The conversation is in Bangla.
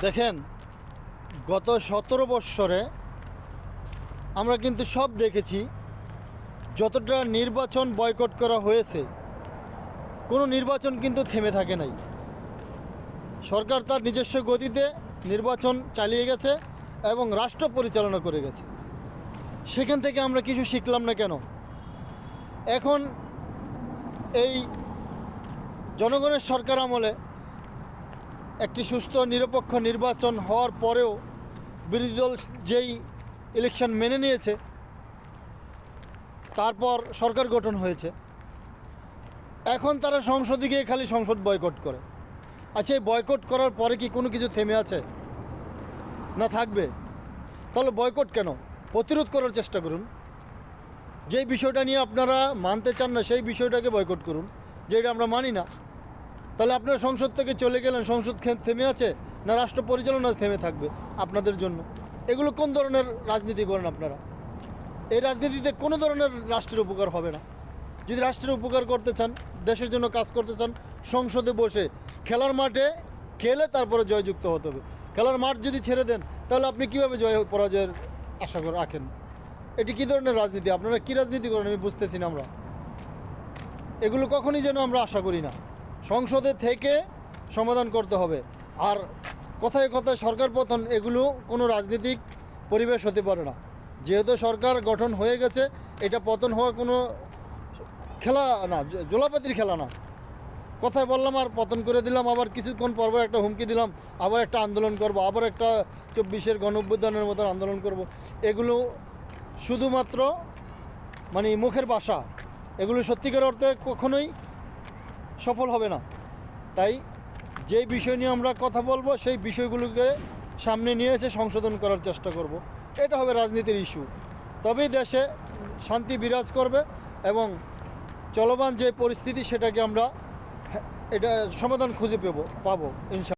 দেখেন, গত 17 বৎসরে আমরা কিন্তু সব দেখেছি, যতটা নির্বাচন বয়কট করা হয়েছে, কোনো নির্বাচন কিন্তু থেমে থাকে নাই। সরকার তার নিজস্ব গতিতে নির্বাচন চালিয়ে গেছে এবং রাষ্ট্র পরিচালনা করে গেছে। সেখান থেকে আমরা কিছু শিখলাম না কেন? এখন এই জনগণের সরকার আমলে একটি সুস্থ নিরপেক্ষ নির্বাচন হওয়ার পরেও বিরোধী দল যেই ইলেকশন মেনে নিয়েছে, তারপর সরকার গঠন হয়েছে, এখন তারা সংসদে গিয়ে খালি সংসদ বয়কট করে। আচ্ছা, এই বয়কট করার পরে কি কোনো কিছু থেমে আছে? না থাকবে? তাহলে বয়কট কেন? প্রতিরোধ করার চেষ্টা করুন। যেই বিষয়টা নিয়ে আপনারা মানতে চান না সেই বিষয়টাকে বয়কট করুন, যেটা আমরা মানি না। তাহলে আপনারা সংসদ থেকে চলে গেলেন, সংসদ থেমে আছে না রাষ্ট্র পরিচালনা থেমে থাকবে আপনাদের জন্য? এগুলো কোন ধরনের রাজনীতি করেন আপনারা? এই রাজনীতিতে কোনো ধরনের রাষ্ট্রের উপকার হবে না। যদি রাষ্ট্রের উপকার করতে চান, দেশের জন্য কাজ করতে চান, সংসদে বসে খেলার মাঠে খেলে তারপরে জয়যুক্ত হতে হবে। খেলার মাঠ যদি ছেড়ে দেন, তাহলে আপনি কীভাবে জয় পরাজয়ের আশা করে রাখেন? এটি কী ধরনের রাজনীতি? আপনারা কী রাজনীতি করেন আমি বুঝতেছি না। আমরা এগুলো কখনই যেন আমরা আশা করি না। সংসদে থেকে সমাধান করতে হবে। আর কথায় কথায় সরকার পতন, এগুলো কোনো রাজনৈতিক পরিবেশ হতে পারে না। যেহেতু সরকার গঠন হয়ে গেছে, এটা পতন হওয়া কোনো খেলা না, জোলাপাতির খেলা না। কথায় বললাম আর পতন করে দিলাম, আবার কিছুক্ষণ পর একটা হুমকি দিলাম, আবার একটা আন্দোলন করব, আবার একটা 24-এর গণঅভ্যুত্থানের মতো আন্দোলন করব। এগুলো শুধুমাত্র মানে মুখের ভাষা। এগুলো সত্যিকার অর্থে কখনোই সফল হবে না। তাই যেই বিষয় নিয়ে আমরা কথা বলবো, সেই বিষয়গুলোকে সামনে নিয়ে এসে সংশোধন করার চেষ্টা করব। এটা হবে রাজনীতির ইস্যু। তবেই দেশে শান্তি বিরাজ করবে এবং চলমান যে পরিস্থিতি, সেটাকে আমরা এটা সমাধান খুঁজে পাবো ইনশাআল্লাহ।